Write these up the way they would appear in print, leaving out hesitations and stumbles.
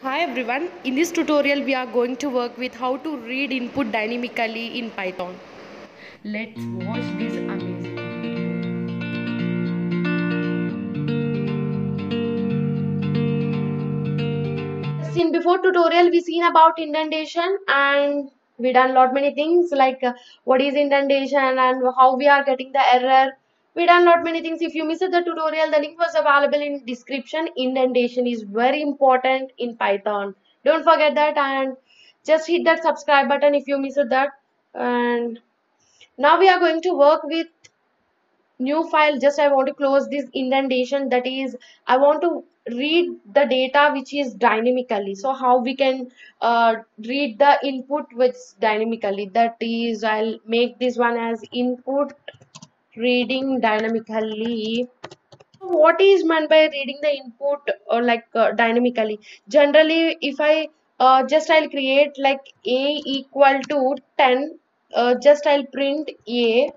Hi everyone, in this tutorial we are going to work with how to read input dynamically in Python. Let's watch this amazing video. In before tutorial we seen about indentation and we done lot many things like what is indentation and how we are getting the error. We done lot many things. If you missed the tutorial, the link was available in description. Indentation is very important in Python. Don't forget that and just hit that subscribe button if you missed that. And now we are going to work with new file. Just I want to close this indentation, that is I want to read the data which is dynamically. So how we can read the input which dynamically, that is I'll make this one as input reading dynamically. What is meant by reading the input or dynamically? Generally if I just I'll create like a equal to 10, just I'll print a,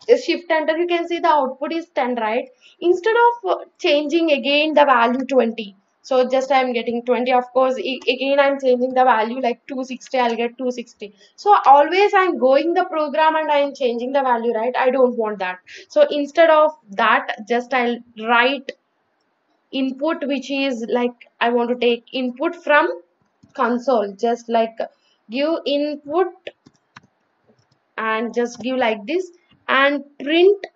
shift enter, you can see the output is 10, right? Instead of changing again the value 20, so just I'm getting 20, of course again I'm changing the value like 260, I'll get 260. So always I'm going the program and I'm changing the value, right? I don't want that. So instead of that, just I'll write input which is like I want to take input from console, just like give input and just give like this and print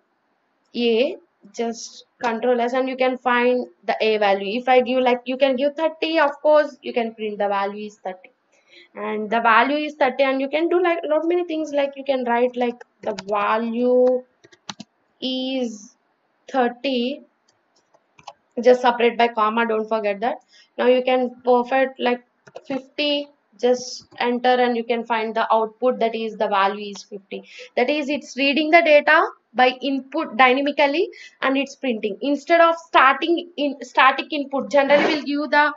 a, just control s, and you can find the a value. If I give like, you can give 30, of course you can print the value is 30 and the value is 30, and you can do like lot many things, like you can write like the value is 30, just separate by comma, don't forget that. Now you can perfect like 50, just enter and you can find the output, that is the value is 50. That is it's reading the data by input dynamically and it's printing. Instead of starting in static input, generally will give the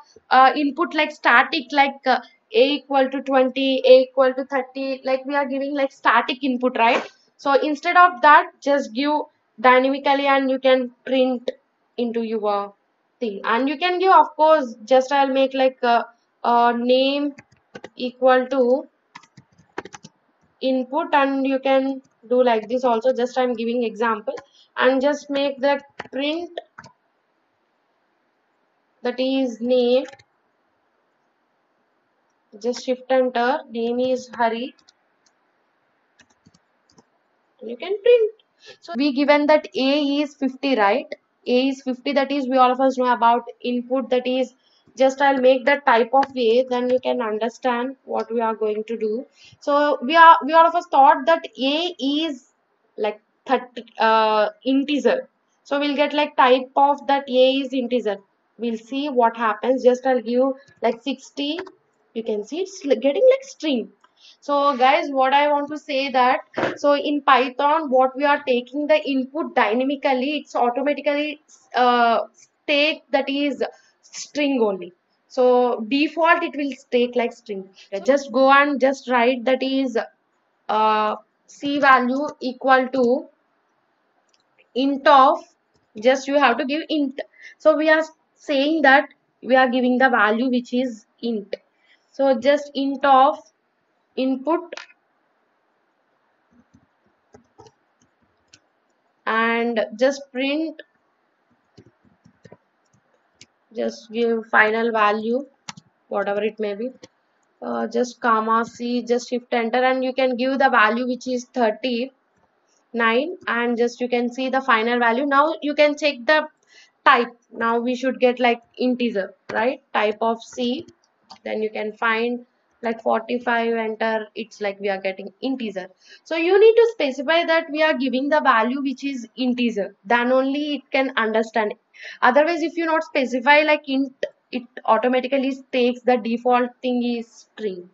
input like static, like a equal to 20, a equal to 30, like we are giving like static input, right? So instead of that, just give dynamically and you can print into your thing. And you can give, of course, just I'll make like a name equal to input, and you can do like this also, just I'm giving example, and just make the print, that is name, just shift enter, name is Hari, and you can print. So we given that a is 50, right? A is 50, that is we all of us know about input, that is just I'll make that type of a, then you can understand what we are going to do. So we all of us thought that a is like 30 integer, so we'll get like type of that a is integer. We'll see what happens. Just I'll give like 60, you can see it's getting like string. So guys, what I want to say that, so in Python, what we are taking the input dynamically, it's automatically take that is string only. So default it will take like string. Just go and just write that is c value equal to int of, just you have to give int. So we are saying that we are giving the value which is int. So just int of input and just print, just give final value whatever it may be, just comma c, just shift enter, and you can give the value which is 39, and just you can see the final value. Now you can check the type. Now we should get like integer, right? Type of c, then you can find like 45, enter, it's like we are getting integer. So you need to specify that we are giving the value which is integer, then only it can understand. Otherwise if you not specify like int, it automatically takes the default thing is string.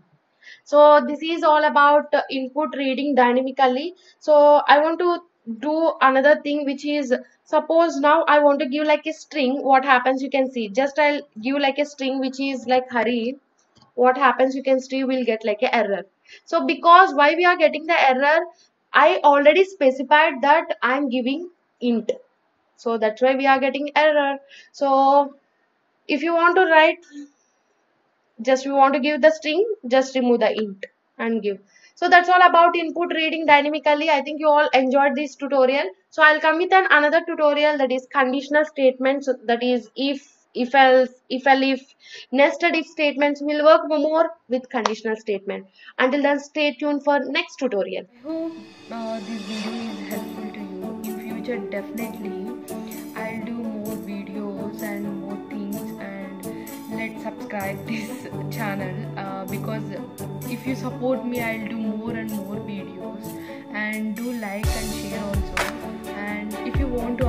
So this is all about input reading dynamically. So I want to do another thing, which is, suppose now I want to give like a string. What happens, you can see, just I'll give like a string which is like Hari. What happens, you can see, will get like a error. So because why we are getting the error, I already specified that I'm giving int, so that's why we are getting error. So If you want to write, just you want to give the string, just remove the int and give. So that's all about input reading dynamically. I think you all enjoyed this tutorial. So I'll come with another tutorial, that is conditional statements, that is if else, if nested if statements. Will work more with conditional statement. Until then, stay tuned for next tutorial. I hope this video is helpful to you. In future, definitely I'll do more videos and more things, and let's subscribe this channel because if you support me, I'll do more and more videos, and do like and share also. And if you want to